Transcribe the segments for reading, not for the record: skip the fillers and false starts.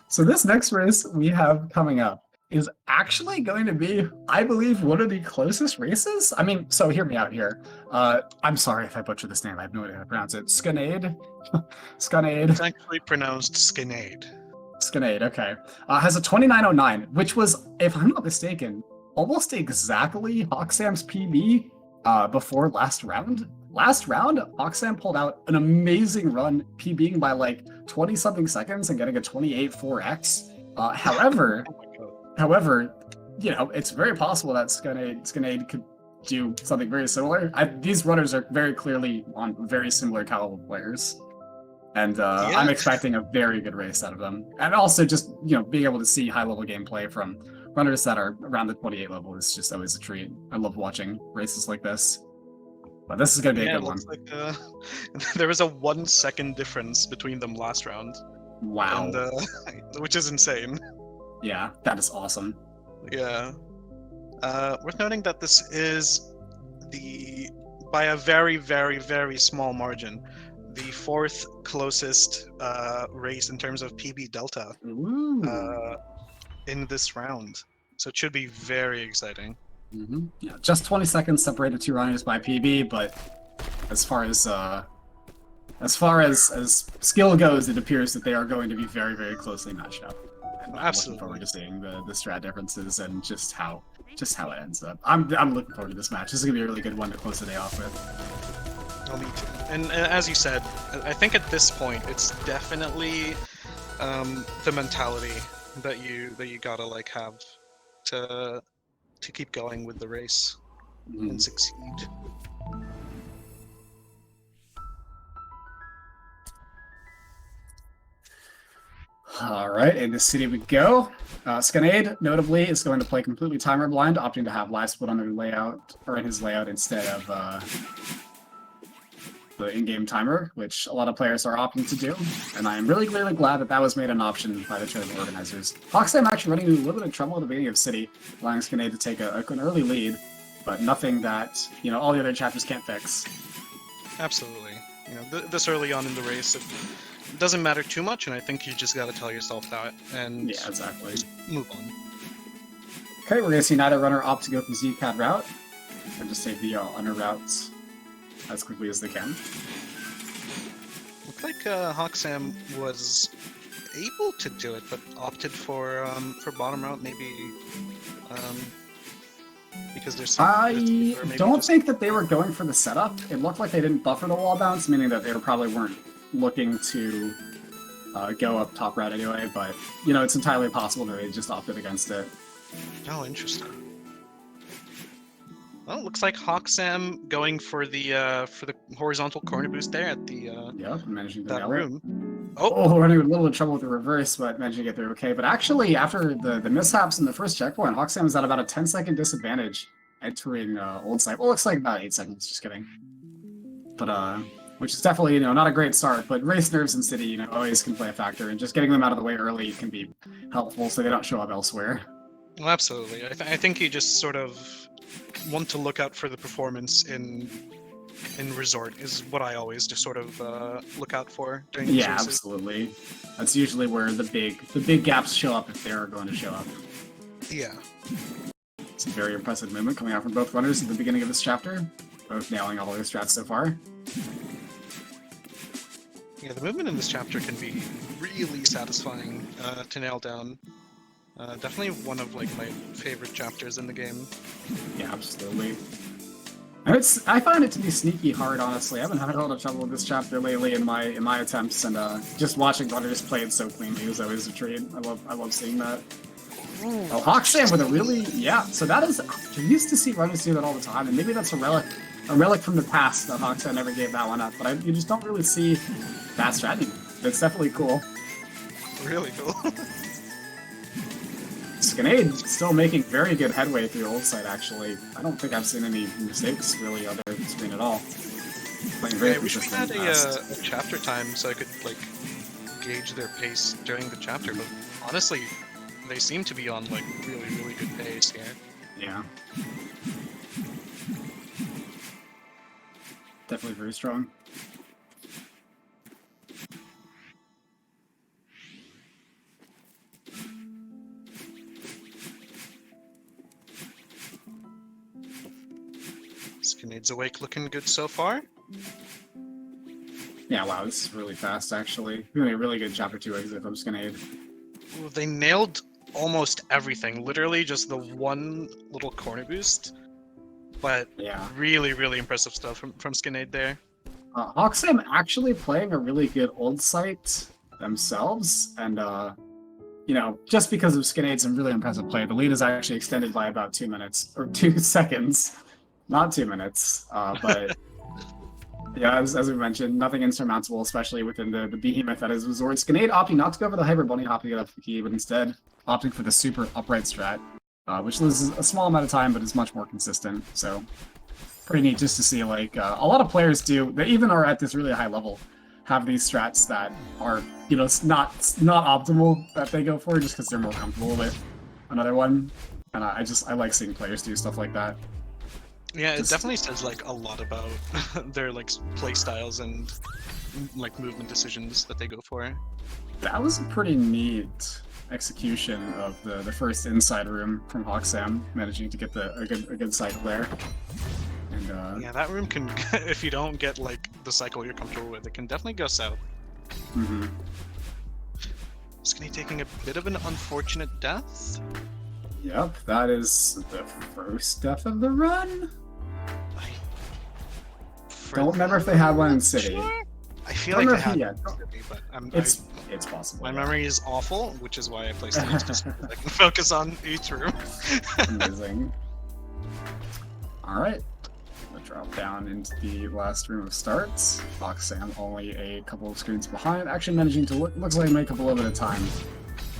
So this next race we have coming up is actually going to be, I believe, one of the closest races. I mean, so hear me out here. I'm sorry if I butcher this name. I have no idea how to pronounce it. Skunade? It's Skunade? actually pronounced Skinade. Skunade, okay. Has a 2909, which was, if I'm not mistaken, almost exactly HawkSam's PB before last round. Last round, HawkSam pulled out an amazing run, PBing by like 20 something seconds and getting a 28-4x. However, Oh my god. however, you know, it's very possible that Skunade could do something very similar. These runners are very clearly on very similar caliber players. And Yeah. I'm expecting a very good race out of them. And also just, you know, being able to see high-level gameplay from runners that are around the 28 level is just always a treat. I love watching races like this. But this is going to be a Yeah, good it one. looks like there was a 1 second difference between them last round. Wow. And, which is insane. Yeah, that is awesome. Yeah. Worth noting that this is by a very, very, very small margin, the 4th closest race in terms of PB delta in this round. So it should be very exciting. Mm-hmm. Yeah, just 20 seconds separated two runners by PB, but as far as skill goes, it appears that they are going to be very, very closely matched up. And I'm looking forward to seeing the strat differences and just how it ends up. I'm looking forward to this match. This is gonna be a really good one to close the day off with. Oh, me too. And as you said, I think at this point it's definitely the mentality that you gotta like have to keep going with the race and succeed. All right, in the city we go. Skunade, notably, is going to play completely timer blind, opting to have live split on their layout, or in his layout instead of the in-game timer, which a lot of players are opting to do. And I am really, really glad that that was made an option by the tournament organizers. HawkSam actually running into a little bit of trouble at the beginning of City, allowing Skunade to take an early lead, but nothing that, you know, all the other chapters can't fix. Absolutely. You know, this early on in the race, it doesn't matter too much, and I think you just got to tell yourself that and yeah, exactly. Move on. Okay, we're going to see neither runner opt to go the Z-CAD route, and just take the honor routes as quickly as they can. Looks like HawkSam was able to do it, but opted for bottom route, maybe because there's some. I don't think that they were going for the setup. It looked like they didn't buffer the wall bounce, meaning that they probably weren't looking to go up top route anyway. But you know, it's entirely possible that they just opted against it. Oh, interesting. Well, it looks like HawkSam going for the horizontal corner boost there at the yeah, managing that room. Oh, running a little bit of trouble with the reverse, but managing to get there okay. But actually, after the mishaps in the first checkpoint, HawkSam was at about a 10-second disadvantage entering Old Site. Well, looks like about 8 seconds, just kidding. But, which is definitely, you know, not a great start, but race nerves in City, you know, always can play a factor, and just getting them out of the way early can be helpful so they don't show up elsewhere. Well, absolutely. I think you just sort of want to look out for the performance in Resort is what I always just sort of look out for during these races. Absolutely. That's usually where the big gaps show up if they're going to show up. Yeah. It's a very impressive movement coming out from both runners at the beginning of this chapter, both nailing all their strats so far. Yeah, the movement in this chapter can be really satisfying to nail down. Definitely one of like my favorite chapters in the game. Yeah, absolutely. I find it to be sneaky hard, honestly. I've been having a lot of trouble with this chapter lately in my attempts, and just watching runners play it so cleanly is always a treat. I love seeing that. Oh, HawkSam with a really so that is I used to see runners do that all the time, and maybe that's a relic from the past that HawkSam never gave that one up. But you just don't really see that strategy. It's definitely cool. Really cool. Skunade still making very good headway through Old Site, actually. I don't think I've seen any mistakes, really, on their screen at all. Playing very I wish we had consistent a chapter time so I could, like, gauge their pace during the chapter, but honestly, they seem to be on, like, really, really good pace here. Yeah. Definitely very strong. Skinnade's awake, looking good so far. Yeah, wow, this is really fast, actually. Doing a really good chapter 2 exit from Skinade. Ooh, they nailed almost everything. Literally just the one little corner boost. But Yeah. really, really impressive stuff from Skinade there. HawkSam actually playing a really good old site themselves, and you know, just because of Skinade's some really impressive play, the lead is actually extended by about 2 minutes or 2 seconds, not 2 minutes. But yeah, as we mentioned, nothing insurmountable, especially within the behemoth that is Resort. Skinade opting not to go for the hyper bunny hop to get up the key, but instead opting for the super upright strat, which loses a small amount of time, but is much more consistent. So pretty neat just to see, like, a lot of players do, they even are at this really high level, have these strats that are, you know, not optimal that they go for just because they're more comfortable with another one. And I like seeing players do stuff like that. Yeah, it definitely says like a lot about their like play styles and like movement decisions that they go for. That was a pretty neat execution of the first inside room from HawkSam, managing to get a good cycle there. And yeah, that room can, if you don't get like the cycle you're comfortable with, it can definitely go south. Mm-hmm. Skinny taking a bit of an unfortunate death. Yep, that is the first death of the run. Don't remember if they had one in City. Sure? I feel like they had one in City, but it's possible. My memory is awful, which is why I play City, just so I can focus on each room. Amazing. Alright. Drop down into the last room of starts. HawkSam only a couple of screens behind, actually managing to looks like make up a little bit of time.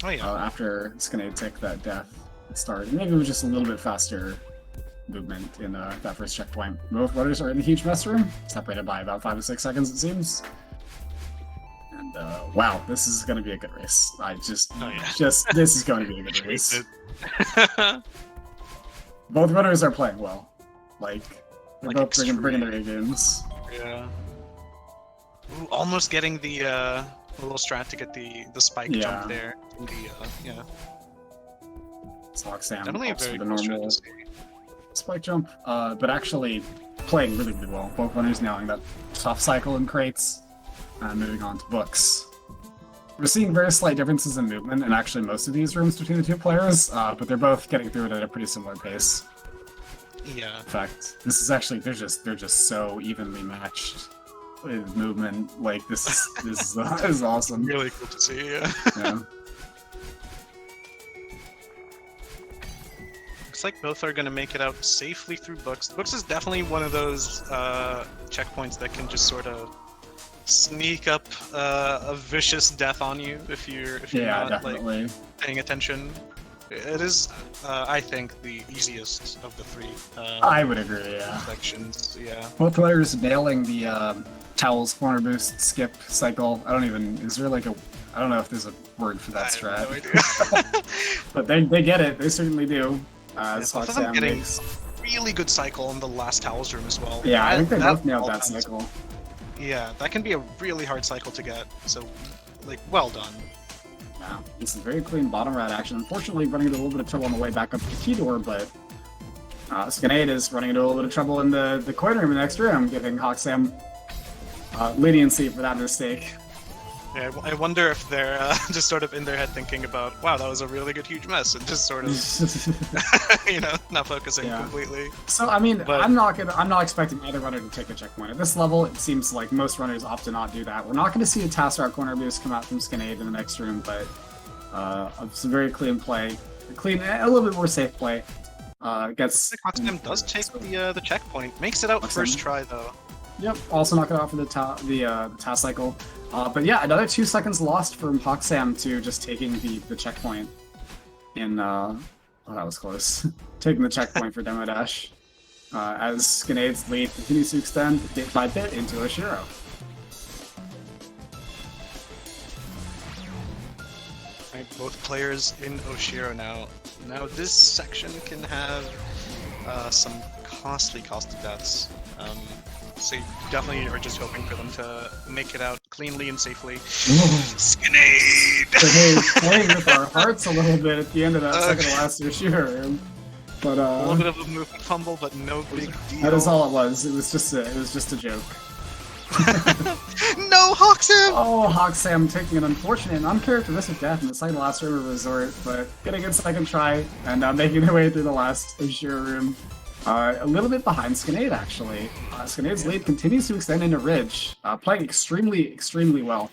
Oh yeah. After Skinade took that death at start. Maybe it was just a little bit faster movement in that first checkpoint. Both runners are in the huge mess room, separated by about 5 to 6 seconds it seems. And wow, this is going to be a good race. This is going to be a good race. Both runners are playing well. Like, they're both bringing their A games. Yeah. Ooh, almost getting the little strat to get the spike jump there. Yeah. It's HawkSam. Definitely a very cool strat to see. Spike jump, but actually playing really, really well. Both runners nailing that soft cycle in crates, and moving on to books. We're seeing very slight differences in movement in actually most of these rooms between the two players, but they're both getting through it at a pretty similar pace. Yeah. In fact, this is actually they're just so evenly matched with movement. Like this is awesome. Really cool to see. Yeah. Yeah. Looks like both are going to make it out safely through books. Books is definitely one of those checkpoints that can just sort of sneak up a vicious death on you if you're not definitely. Like paying attention. It is, I think, the easiest of the three. I would agree. Yeah. Sections. Yeah. Both players nailing the towels corner boost skip cycle. Is there like a? I don't know if there's a word for that strat. I have no idea. But they get it. They certainly do. Both of them getting a really good cycle in the last towels room as well. Yeah, I think they both nailed that cycle. Yeah, that can be a really hard cycle to get. So, like, well done. Yeah, this is very clean bottom rat action. Unfortunately, running into a little bit of trouble on the way back up to the key door, but Skinade is running into a little bit of trouble in the coin room in the next room, giving HawkSam leniency for that mistake. Yeah, I wonder if they're just sort of in their head thinking about, wow, that was a really good huge mess, and just sort of, not focusing completely. So I mean, I'm not expecting either runner to take the checkpoint at this level. It seems like most runners opt to not do that. We're not going to see a task route corner boost come out from Skinade in the next room, but some very clean play, a little bit more safe play. Gets HawkSam does take the checkpoint, makes it out first try though. Yep, also knock it off for the task cycle. But yeah, another 2 seconds lost from HawkSam to just taking the checkpoint in, oh, that was close. Taking the checkpoint for Demo Dash. As Skinade's lead continues to extend bit by bit into Oshiro. Right, both players in Oshiro now. Now this section can have some costly deaths. So you definitely are just hoping for them to make it out cleanly and safely. Skinade! So hey, playing with our hearts a little bit at the end of that second to last Oshiro room. But A little bit of a movement fumble, but no big deal. that is all it was. It was just a joke. No, HawkSam! Oh, HawkSam taking an unfortunate and uncharacteristic death in the second last room of Resort, but getting a second try and making their way through the last Azure room. A little bit behind Skanade, actually. Skanade's lead continues to extend into Ridge, playing extremely, extremely well.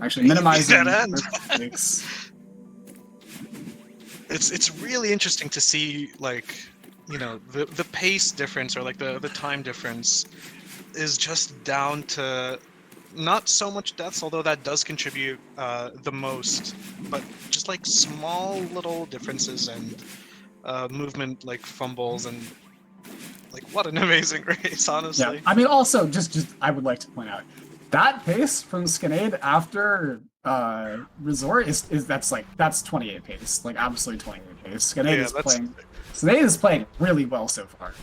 Actually, minimizing mistakes. It's really interesting to see, like, you know, the pace difference, or like the time difference is just down to not so much deaths, although that does contribute the most, but just like small little differences and movement, like fumbles, and like what an amazing race, honestly. Yeah, I mean, also just I would like to point out that pace from Skanade after Resort is that's 28 pace, like absolutely 28 pace. Skanade is playing really well so far.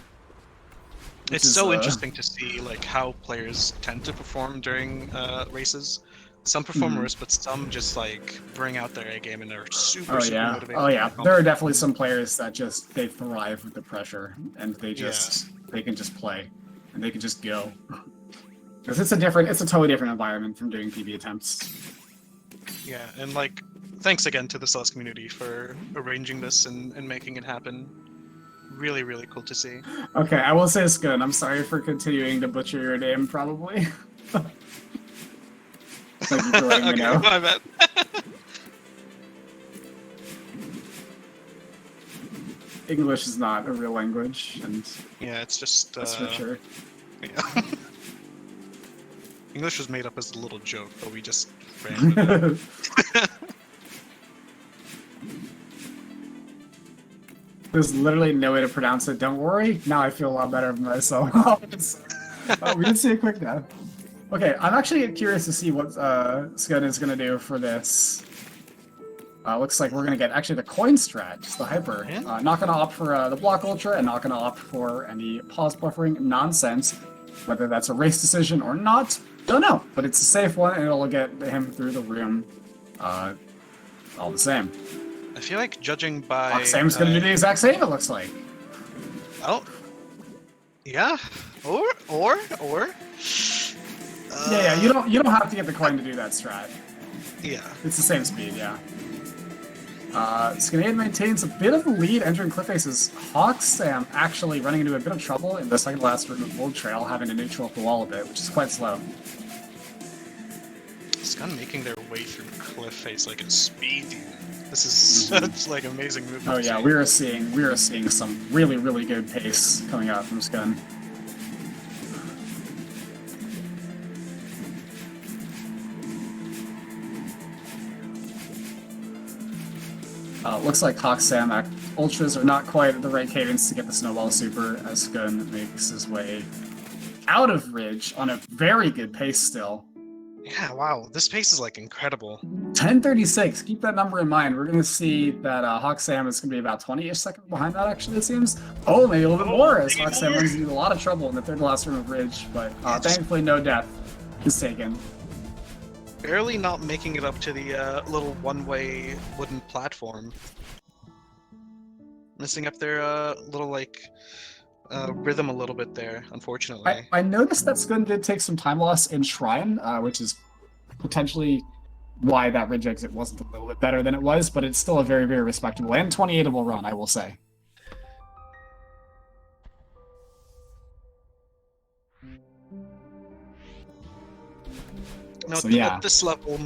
It's so interesting to see like how players tend to perform during races. Some perform worse, but some just like bring out their A game and are super motivated. Oh yeah, there are definitely some players that just they thrive with the pressure, and they can just play, and they can just go. Because it's a totally different environment from doing PB attempts. Yeah, and like thanks again to the Celeste community for arranging this and making it happen. Really, really cool to see. Okay, I will say skun. I'm sorry for continuing to butcher your name, probably. Thank you for letting me know. My bad. English is not a real language, and yeah, it's just that's for sure. Yeah. English was made up as a little joke, but we just ran with it. There's literally no way to pronounce it. Don't worry. Now I feel a lot better about myself. We did see a quick death. Okay, I'm actually curious to see what Skun is going to do for this. Looks like we're going to get actually the coin strat, just the hyper. Not going to opt for the block ultra, and not going to opt for any pause buffering nonsense. Whether that's a race decision or not, don't know. But it's a safe one, and it'll get him through the room all the same. I feel like judging by... HawkSam's going to do the exact same, it looks like. Oh. Yeah. Or... Yeah, you don't have to get the coin to do that strat. Yeah. It's the same speed, yeah. Skanade maintains a bit of a lead entering cliff faces. HawkSam actually running into a bit of trouble in the second last room of Old Trail, having to neutral the wall a bit, which is quite slow. Skun making their way through cliff face like a speed demon. This is such like amazing movement. Oh yeah, we are seeing some really, really good pace coming out from Skun. Looks like HawkSam ultras are not quite at the right cadence to get the snowball super, as Skun makes his way out of Ridge on a very good pace still. Yeah, wow, this pace is like incredible. 10:36. Keep that number in mind. We're going to see that HawkSam is going to be about 20-ish seconds behind that, actually, it seems. Oh, maybe a little bit more, as HawkSam runs into a lot of trouble in the third last room of Ridge, but thankfully no death is taken. Barely not making it up to the little one-way wooden platform. Messing up their little, like, rhythm a little bit there, unfortunately. I noticed that Skun did take some time loss in Shrine, which is potentially why that Ridge exit wasn't a little bit better than it was, but it's still a very, very respectable and 28able run, I will say. Now, So, yeah. at this level,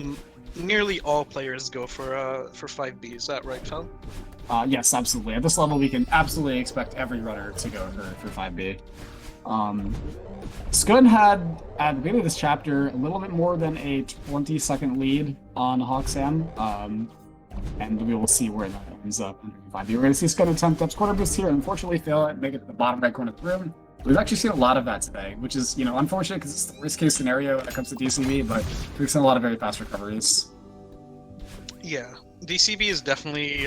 nearly all players go for 5B. Is that right, Phil? Yes, absolutely. At this level, we can absolutely expect every runner to go for 5B. Skun had, at the beginning of this chapter, a little bit more than a 20-second lead on HawkSam, and we will see where that ends up in 5B. We're going to see Skun attempt up quarter boost here, and unfortunately fail it and make it to the bottom right corner of the room. We've actually seen a lot of that today, which is, unfortunate because it's the worst-case scenario when it comes to DCB, but we've seen a lot of very fast recoveries. Yeah, DCB is definitely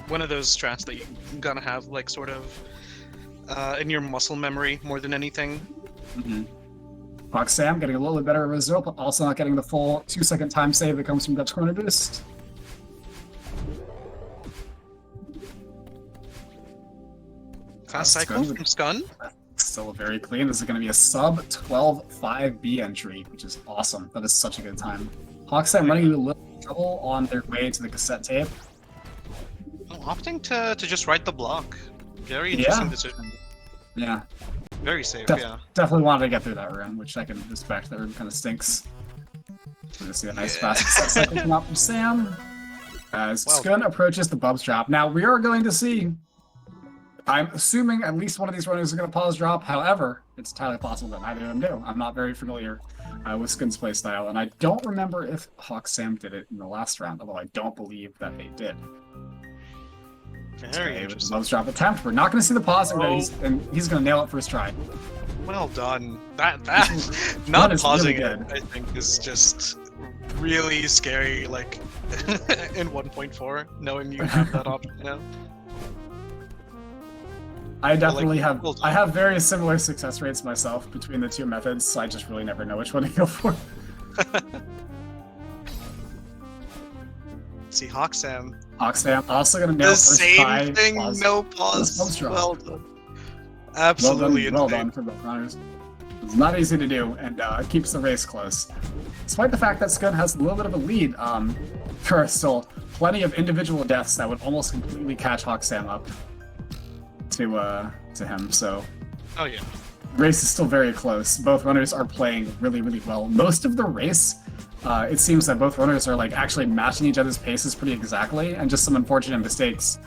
one of those strats that you're gonna have, like, sort of in your muscle memory more than anything. HawkSam getting a little bit better result, but also not getting the full 2-second time save that comes from Dutch corner boost. Fast cycle Skun from Skun? still very clean. This is going to be a sub 12.5B entry, which is awesome. That is such a good time. HawkSam running into a little trouble on their way to the cassette tape. Oh, opting to just write the block. Very interesting decision. Yeah. Very safe, yeah. Definitely wanted to get through that room, which I can respect. That room kind of stinks. We're gonna see a nice fast cassette cycle come out from Sam. As Skun approaches the Bubs drop. Now, we are going to see, I'm assuming at least one of these runners is going to pause drop. However, it's entirely possible that neither of them do. I'm not very familiar with Skun's playstyle, and I don't remember if HawkSam did it in the last round, although I don't believe that they did. Very interesting. Bubs drop attempt. We're not going to see the pause, and he's going to nail it first try. Well done. That not pausing really it, I think, is just really scary. Like in 1.4, knowing you have that option now. I definitely have. I have very similar success rates myself between the two methods, so I just really never know which one to go for. See, HawkSam. HawkSam also gonna nail the first same try. thing, Pause. no pause. Well done. Absolutely well done for both runners. It's not easy to do, and keeps the race close. Despite the fact that Skun has a little bit of a lead, there are still plenty of individual deaths that would almost completely catch HawkSam up to him. So, oh yeah, race is still very close. Both runners are playing really, really well. Most of the race, it seems that both runners are like actually matching each other's paces pretty exactly, and just some unfortunate mistakes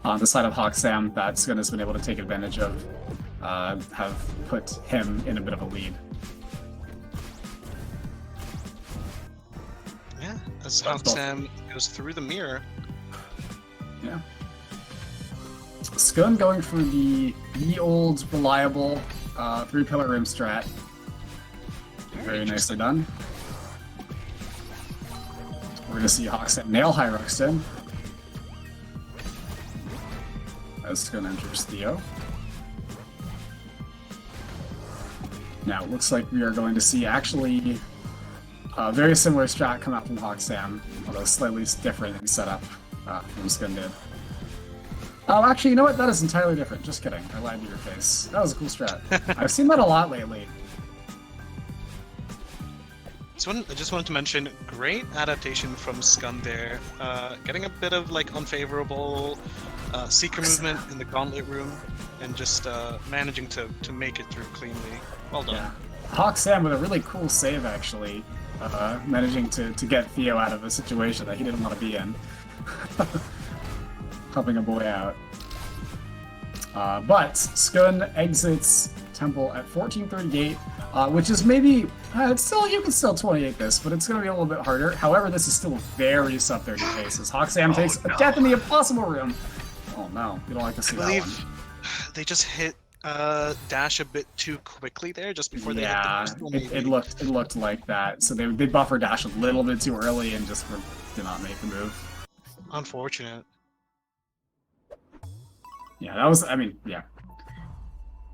on the side of HawkSam that Skun has been able to take advantage of have put him in a bit of a lead. Yeah, as HawkSam goes through the mirror. Yeah. Skun going for the old reliable 3-pillar room strat. Very nicely done. We're gonna see HawkSam nail High Ruxton. As Skun enters Theo. Now it looks like we are going to see actually a very similar strat come out from HawkSam, although slightly different in setup from Skun did. Oh, actually, you know what? That is entirely different. Just kidding. I lied to your face. That was a cool strat. I've seen that a lot lately. I just wanted to mention, great adaptation from Skun there. Getting a bit of like unfavorable seeker movement in the gauntlet room, and just managing to make it through cleanly. Well done. Yeah. HawkSam with a really cool save, actually. Managing to get Theo out of a situation that he didn't want to be in. Helping a boy out. But Skun exits Temple at 1438, which is maybe it's still, you can still 28 this, but it's going to be a little bit harder. However, this is still very sub 30 paces. HawkSam takes a death in the impossible room. Oh no, you don't like to see that one. They just hit dash a bit too quickly there, just before they hit the crystal, it looked like that. So they buffer dash a little bit too early and just did not make the move. Unfortunate. Yeah, that was, I mean, yeah.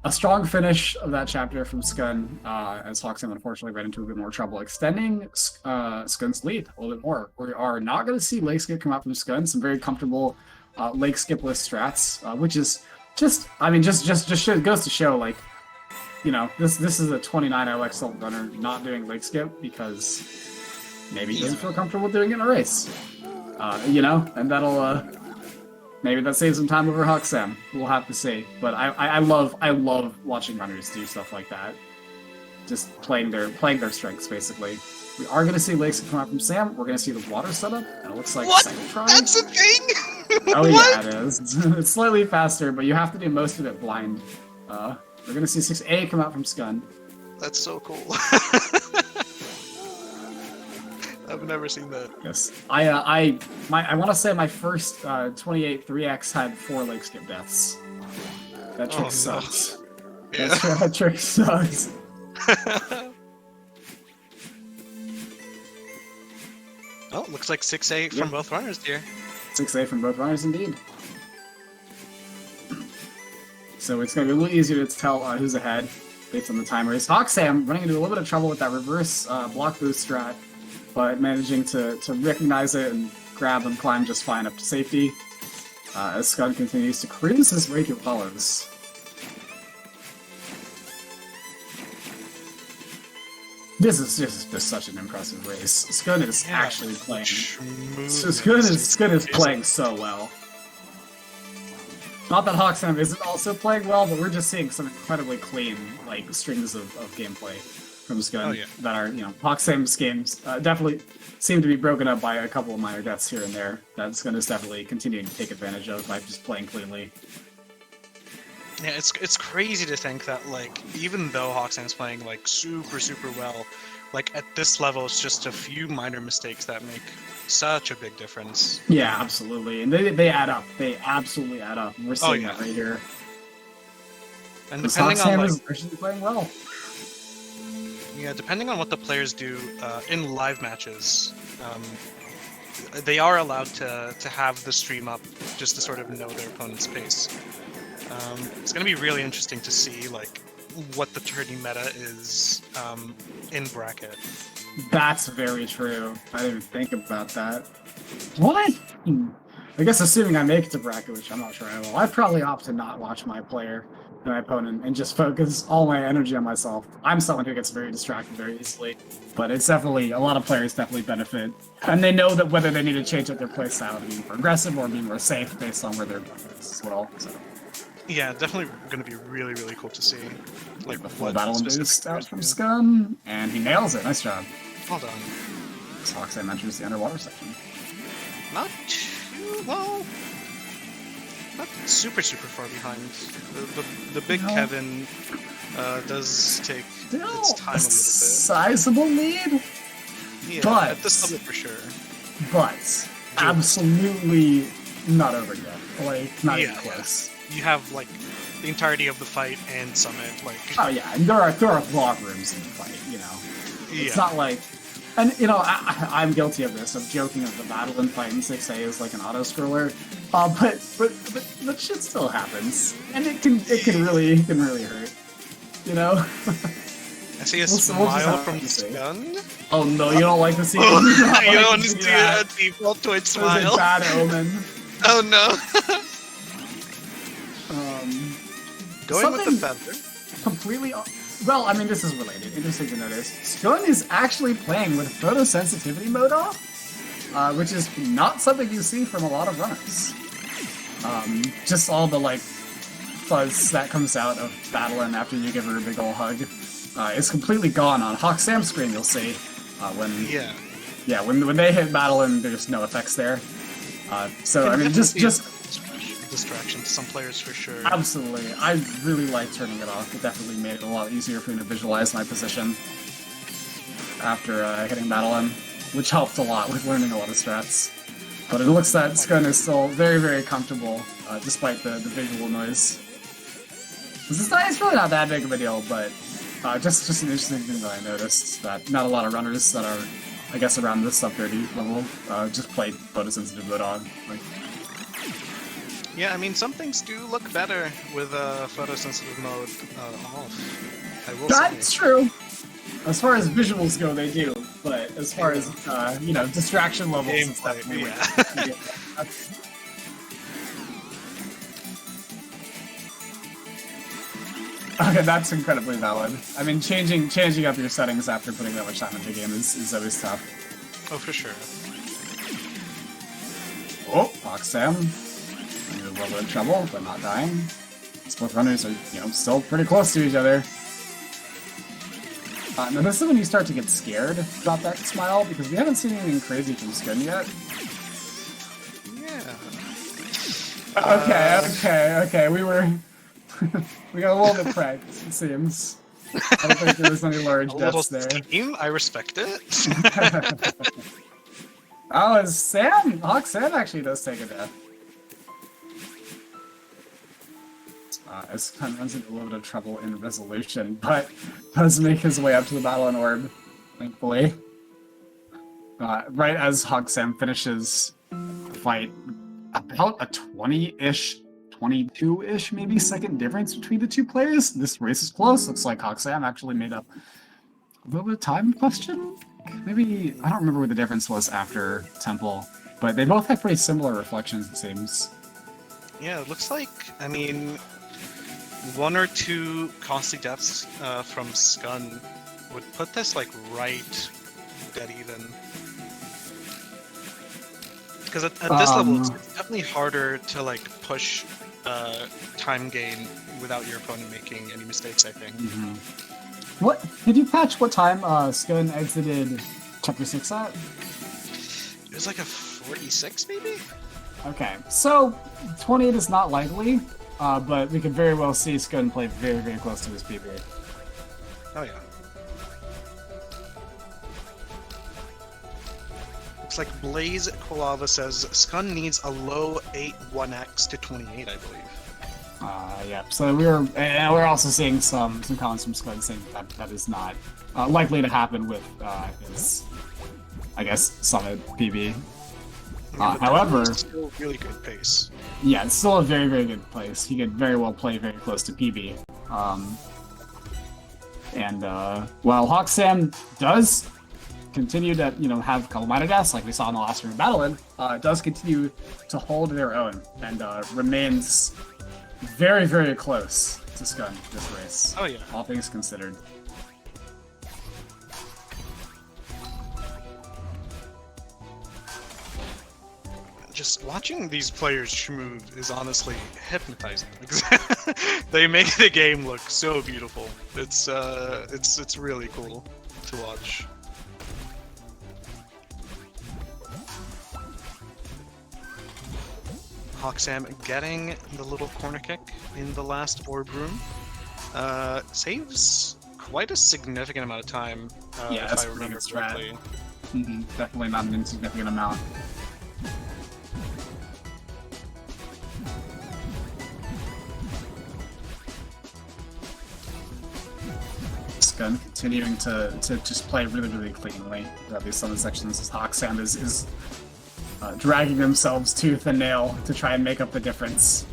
A strong finish of that chapter from Skun, as HawkSam unfortunately ran into a bit more trouble, extending Skun's lead a little bit more. We are not going to see Lake Skip come out from Skun. Some very comfortable Lake Skipless strats, which is just, I mean, just goes to show, like, you know, this is a 29 OX runner not doing Lake Skip because maybe he doesn't feel comfortable doing it in a race. You know, and that'll, maybe that saves some time over HawkSam. We'll have to see. But I love watching runners do stuff like that. Just playing their strengths, basically. We are going to see Lakes come out from Sam. We're going to see the water setup. And it looks like second try. That's a thing? Oh yeah, it is. It's slightly faster, but you have to do most of it blind. We're going to see 6A come out from Skun. That's so cool. I've never seen that. Yes, I want to say my first 28 3x had 4 Lake Skip deaths. That trick sucks. No. Yeah. That trick sucks. Oh, looks like 6A from both runners here. 6A from both runners, indeed. So it's going to be a little easier to tell who's ahead based on the timers. HawkSam running into a little bit of trouble with that reverse block boost strat, but managing to recognize it and grab and climb just fine up to safety. As Skun continues to cruise his way through hollows. This is just such an impressive race. Skun is actually playing. Smoothness. Skun is playing so well. Not that HawkSam isn't also playing well, but we're just seeing some incredibly clean like strings of gameplay from Skun that are, you know, HawkSam's games definitely seem to be broken up by a couple of minor deaths here and there. That Skun is definitely continuing to take advantage of by just playing cleanly. Yeah, it's crazy to think that, like, even though HawkSam's playing like super well, like at this level it's just a few minor mistakes that make such a big difference. Yeah, absolutely, and they add up. They absolutely add up. We're seeing that right here. And depending on like, is actually playing well. Yeah, depending on what the players do in live matches, they are allowed to have the stream up just to sort of know their opponent's pace. It's going to be really interesting to see like what the tourney meta is in bracket. That's very true. I didn't even think about that. What? I guess assuming I make it to bracket, which I'm not sure I will, I'd probably opt to not watch my player and my opponent and just focus all my energy on myself. I'm someone who gets very distracted very easily, but it's definitely, a lot of players definitely benefit. And they know that whether they need to change up their playstyle to be more aggressive or be more safe based on where their opponent is as well. So. Yeah, definitely going to be really cool to see. Like the full battle and boost out from Skun, and he nails it. Nice job. Well done. HawkSam enters the underwater section. Not too well. Not super far behind. The big Kevin does take its time a little bit. Sizable lead. Yeah, but, at this level for sure. But absolutely not over yet. Like not even close. You have like the entirety of the fight and Summit, like. Oh yeah, and there are log rooms in the fight. You know, it's not like, and you know, I'm guilty of this, of joking of the battle and fight in 6A is like an auto scroller, but shit still happens, and it can really hurt. You know. I see a smile from Skun. Oh no, you don't like to see it. You don't want to see a default Twitch smile. It was a bad omen. Oh no. Going with the feather. Completely. Well, I mean, this is related. Interesting to notice. Skun is actually playing with photosensitivity mode off, which is not something you see from a lot of runners. Just all the like fuzz that comes out of battling after you give her a big ol' hug is completely gone on HawkSam's screen. You'll see when they hit battling, there's no effects there. So I mean, just distraction to some players for sure. Absolutely. I really like turning it off. It definitely made it a lot easier for me to visualize my position after hitting battle in, which helped a lot with learning a lot of strats. But it looks that Skun is still very comfortable, despite the visual noise. It's really not that big of a deal, but just an interesting thing that I noticed, that not a lot of runners that are, I guess, around this sub 30 level just play photosensitive mode on. Like, yeah, I mean, some things do look better with photosensitive mode off. I will say. That's true. As far as visuals go, they do. But as far as, you know, distraction levels and stuff, Okay, that's incredibly valid. I mean, changing up your settings after putting that much time into a game is always tough. Oh, for sure. Oh, HawkSam. In a little bit of trouble, but not dying. These both runners are, you know, still pretty close to each other. Now this is when you start to get scared about that smile, because we haven't seen anything crazy from Skun yet. Yeah. Okay, we were... we got a little bit pranked, it seems. I don't think there was any large deaths there. Scheme, I respect it. Oh, HawkSam actually does take a death. As Skun runs into a little bit of trouble in resolution, but does make his way up to the battle in orb, thankfully. Right as HawkSam finishes the fight, about a 20-ish, 22-ish maybe second difference between the two players. This race is close. Looks like HawkSam actually made up a little bit of time question. Maybe, I don't remember what the difference was after Temple, but they both have pretty similar reflections, it seems. Yeah, it looks like, I mean, one or two costly deaths from Skun would put this like right dead even. Because at this level, it's definitely harder to like push time gain without your opponent making any mistakes, I think. What did you catch? What time Skun exited Chapter 6 at? It was like a 46, maybe. Okay, so 28 is not likely, but we could very well see Skun play very, very close to his PB. Oh yeah. Looks like Blaze Kolava says Skun needs a low 8-1x to 28, I believe. Yeah. So we're also seeing some comments from Skun saying that is not likely to happen with his, I guess, Summit PB. However, it's still really good pace. Yeah, it's still a very, very good place. He could very well play very close to PB. While HawkSam does continue to, have a couple minor deaths, like we saw in the last room of Battle In, it does continue to hold their own and remains very, very close to Skun this race. Oh yeah. All things considered. Just watching these players schmoove is honestly hypnotizing. They make the game look so beautiful. It's really cool to watch. HawkSam getting the little corner kick in the last orb room. Saves quite a significant amount of time, if I remember correctly. Definitely not an insignificant amount. Skun continuing to just play really, really cleanly, at least some of the sections as HawkSam is dragging themselves tooth and nail to try and make up the difference.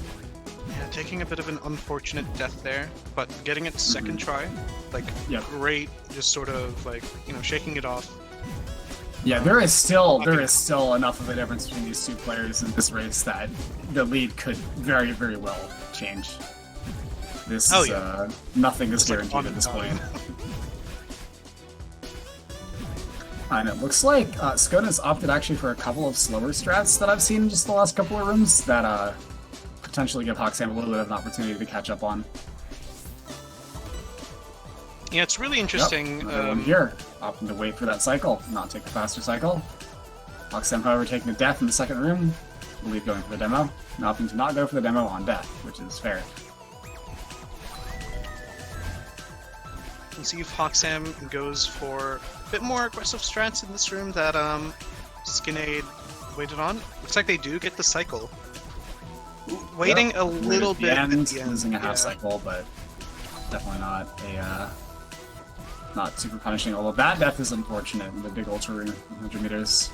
Yeah, taking a bit of an unfortunate death there, but getting it second try, like, great, just sort of like, shaking it off. Yeah, there is still enough of a difference between these two players in this race that the lead could very, very well change. This is, nothing is guaranteed at this point. And it looks like Skun has opted actually for a couple of slower strats that I've seen in just the last couple of rooms that potentially give HawkSam a little bit of an opportunity to catch up on. Yeah, it's really interesting. Another one here, opting to wait for that cycle, not take the faster cycle. HawkSam, however, taking a death in the second room, will leave going for the demo, and opting to not go for the demo on death, which is fair. You see if HawkSam goes for a bit more aggressive strats in this room that Skinade waited on. Looks like they do get the cycle. Waiting a little bit at the end. Losing a half cycle, but definitely not super punishing. Although that death is unfortunate in the big ultra room, 100 meters.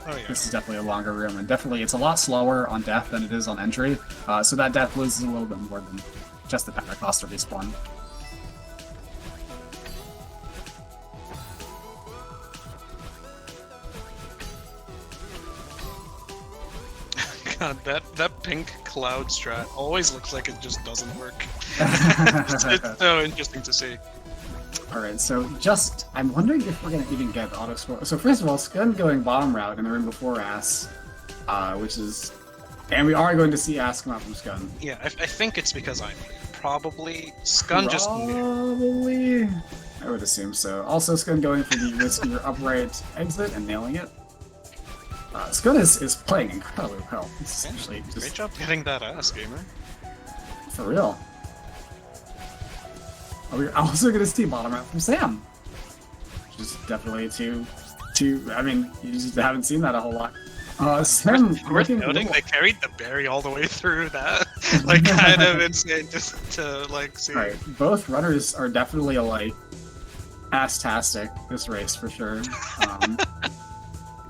Oh, yeah. This is definitely a longer room, and definitely it's a lot slower on death than it is on entry. So that death loses a little bit more than just the power cost to respawn. God, that pink cloud strat always looks like it just doesn't work. It's so interesting to see. Alright, so I'm wondering if we're going to even get auto spoil. So first of all, Skun going bottom route in the room before Ass, and we are going to see Ass come out from Skun. Yeah, I think it's because I'm here. Probably Skun just knew. Probably. I would assume so. Also, Skun going for the riskier upright exit and nailing it. Skun is playing incredibly well. It's actually just... Great job getting that ass, gamer. For real. We're also going to see bottom out from Sam. Which is definitely I mean, you just haven't seen that a whole lot. Sam worth noting, they carried the berry all the way through that. Like, kind of insane just to, like, see. Right, both runners are definitely, like, ass-tastic this race, for sure.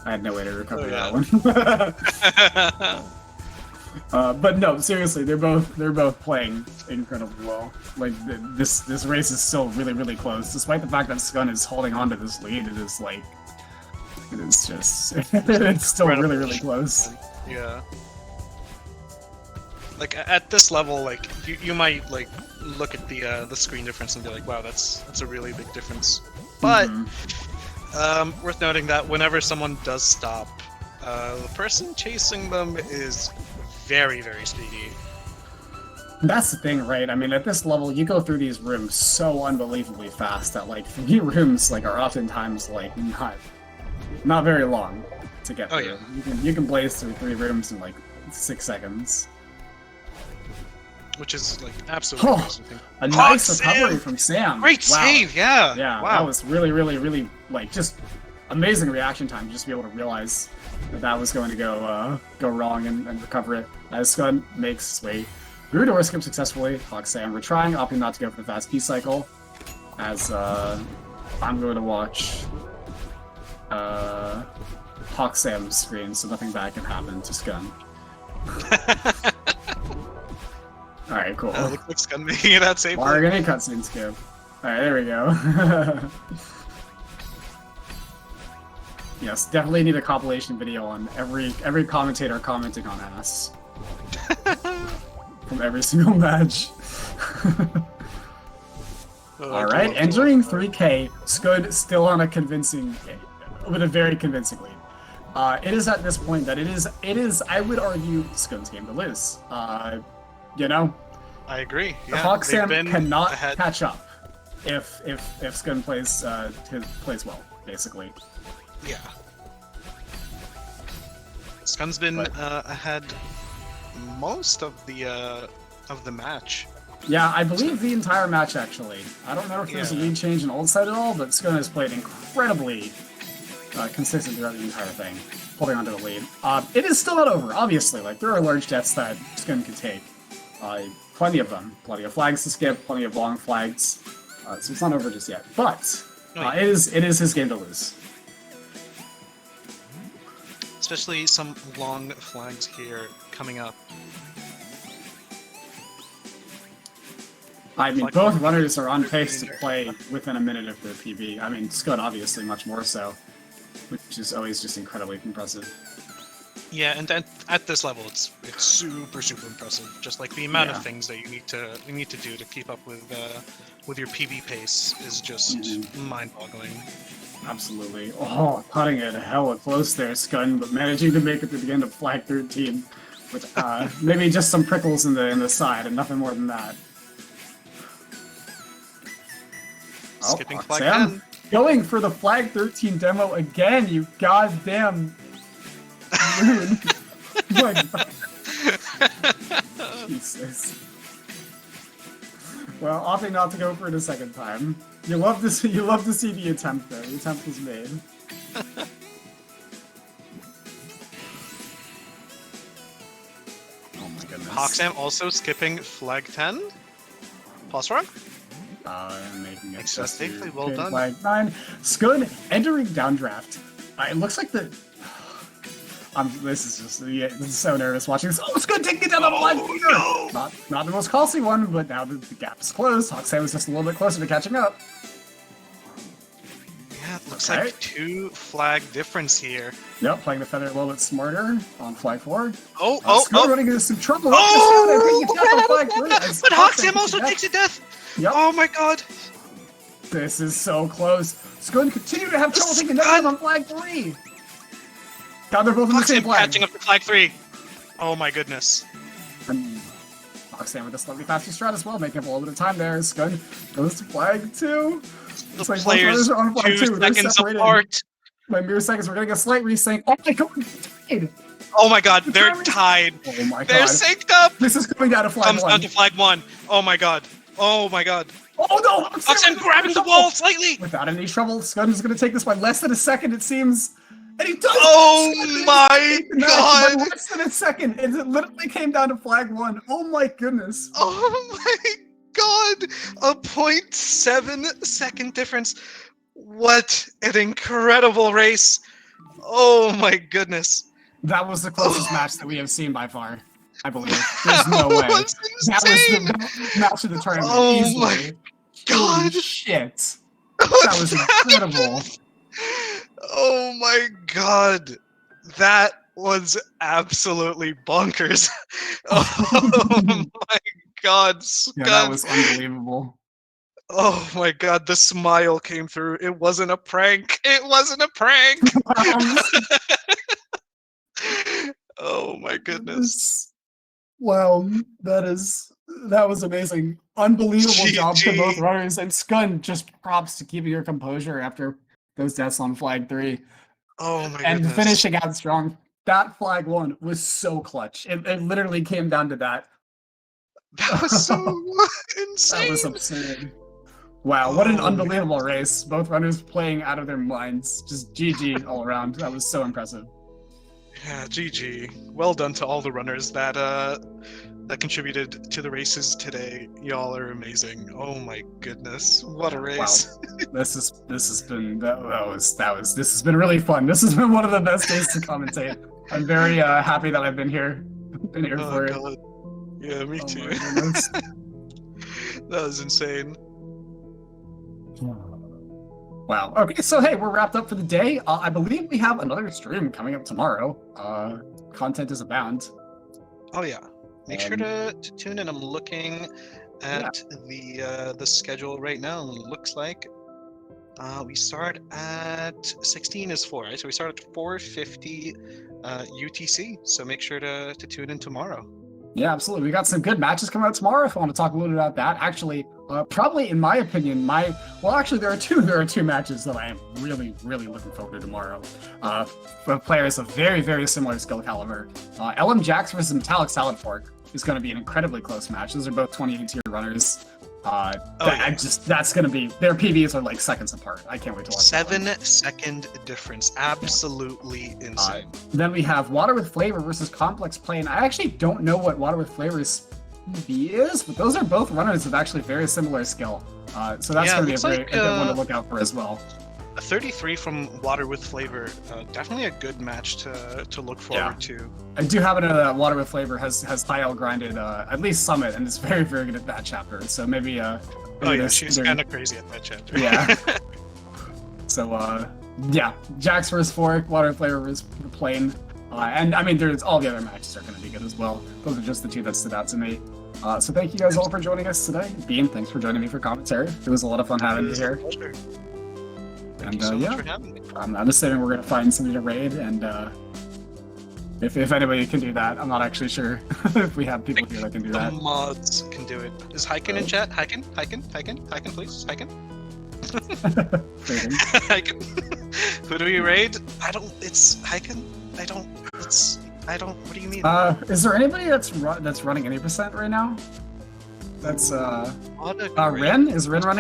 I had no way to recover that one. But no, seriously, they're both playing incredibly well. Like this race is still really, really close, despite the fact that Skun is holding on to this lead. It is just it's still really, really close. Yeah. Like at this level, like you might like look at the screen difference and be like, wow, that's a really big difference. But Mhm. worth noting that whenever someone does stop, the person chasing them is very, very speedy. That's the thing, right? I mean, at this level, you go through these rooms so unbelievably fast that like 3 rooms like are oftentimes like not very long to get Oh, through. yeah. You can blaze through 3 rooms in like 6 seconds. Which is like absolutely Oh, crazy. a nice recovery HawkSam! from Sam. Great Wow. save, yeah. Yeah, Wow. that was really, really, really like just amazing reaction time. Just to be able to realize that that was going to go wrong and recover it. As Skun makes his way through door skip successfully. HawkSam retrying, opting not to go for the fast key cycle. As I'm going to watch HawkSam's screen, so nothing bad can happen to Skun. All right, cool. Looks like Skun making it out safely. Bargaining cutscene skip. All right, there we go. Yes, definitely need a compilation video on every commentator commenting on ass from every single match. All right, entering 3K, Scud still on a convincing, with a very convincing lead. It is at this point that it is I would argue Scud's game to lose. You know, I agree. the Yeah, HawkSam cannot ahead. catch up if Scud plays well, basically. Yeah. Skun's been ahead most of the match. Yeah, I believe the entire match, actually. I don't know if there's a lead change in old side at all, but Skun has played incredibly consistent throughout the entire thing, holding onto the lead. It is still not over, obviously. Like, there are large deaths that Skun can take. Plenty of them. Plenty of flags to skip, plenty of long flags. So it's not over just yet. But it is his game to lose. Especially some long flags here coming up. I mean, both runners are on pace to play within a minute of their PB. I mean, Scud obviously much more so, which is always just incredibly impressive. Yeah, and then at this level, it's super impressive. Just like the amount of things that you need to do to keep up with your PB pace is just mind-boggling. Absolutely. Oh, cutting it hella close there, Scud, but managing to make it to the end of flag 13 with maybe just some prickles in the side and nothing more than that. Skipping flag Sam 10. Going for the flag 13 demo again, you goddamn loon. Jesus. Well, opting not to go for it a second time. You love to see the attempt though. The attempt was made. Oh my goodness. HawkSam also skipping flag 10. Pause wrong. Making it Safely, well done. Flag 9. Scud entering downdraft. It looks like the. This is just this is so nervous watching this. Oh, Scud taking it down the flag here. No. Not the most costly one, but now the gap is closed. HawkSam was just a little bit closer to catching up. Yeah, it looks like 2 flag difference here. Yep, playing the feather a little bit smarter on flag 4. Scud running into some trouble. But HawkSam also takes a death. Yep. Oh my god. This is so close. Scud continue to have trouble taking down on flag 3. God, they're both in the same flag. Catching up to flag 3. Oh my goodness. HawkSam with a slightly faster strat as well, making up a little bit of time there. Scud goes to flag 2. The It's like players are on flag 2 seconds apart. By mere seconds, we're getting a slight resync. Oh my god, tied. Oh my god, they're tied. Oh my god. They're synced up. This is coming down to flag 1. Comes down to flag 1. Oh my god. Oh my god. Oh no! HawkSam grabbing the wall slightly! Without any trouble, Scud is going to take this by less than a second, it seems. And he does! Oh my god! By less than a second! It literally came down to flag 1. Oh my goodness. Oh my god! A 0.7 second difference. What an incredible race. Oh my goodness. That was the closest match that we have seen by far, I believe. There's no way. That was the match of the tournament. Oh easily. my god! Holy shit. That was incredible. Oh my god. That was absolutely bonkers. Oh my god, Scud. Yeah, that was unbelievable. Oh my god, the smile came through. It wasn't a prank. It wasn't a prank. Oh my goodness. Wow, that was amazing. Unbelievable job to both GG. runners, and Skun, just props to keeping your composure after those deaths on flag 3 Oh my and goodness. finishing out strong. That flag 1 was so clutch. It literally came down to that. That was so That was insane. absurd. Wow, what an Oh my unbelievable race. Both runners playing out of their minds. Just GG all around. That was so impressive. yeah, GG. Well done to all the runners that contributed to the races today. Y'all are amazing. Oh my goodness. What a race. Wow. This has been this has been really fun. This has been one of the best days to commentate. I'm very happy that I've been here. Been here Oh for it. god. Yeah, me Oh too. my goodness. That was insane. Wow. Okay, so hey, we're wrapped up for the day. I believe we have another stream coming up tomorrow. Content is abound. Oh yeah. Make sure to tune in. I'm looking at the schedule right now. And it looks like we start at 16 is 4, right? So we start at 4:50 UTC. So make sure to tune in tomorrow. Yeah, absolutely. We got some good matches coming out tomorrow. If I want to talk a little bit about that, actually, probably in my opinion, there are two matches that I am really looking forward to tomorrow. For players of very very similar skill caliber, LM Jax versus Metallic Salad Fork is going to be an incredibly close match. Those are both 28 tier runners. That's going to be, their PVs are like seconds apart. I can't wait to watch. 7-second difference, absolutely insane. Then we have Water with Flavor versus Complex Plane. I actually don't know what Water with Flavor's PV is, but those are both runners with actually very similar skill. So that's going to be a good one to look out for as well. A 33 from Water with Flavor, definitely a good match to look forward to. I do happen to know that Water with Flavor has high L grinded at least Summit and is very good at that chapter. So maybe oh yeah, she's kind of crazy at that chapter. Yeah. So yeah, Jax versus Fork, Water with Flavor versus Plane, and I mean there's all the other matches are going to be good as well. Those are just the two that stood out to me. So thank you guys all for joining us today. Bean, thanks for joining me for commentary. It was a lot of fun having you here. Thank you so much for having me. I'm assuming we're gonna find somebody to raid, and if anybody can do that, I'm not actually sure if we have people here that can do that. The mods can do it. Is Hyken in chat? Hyken, please, Hyken. Hyken. Who do we raid? It's Hyken. What do you mean? Is there anybody that's running any percent right now? That's Ren? Is Ren running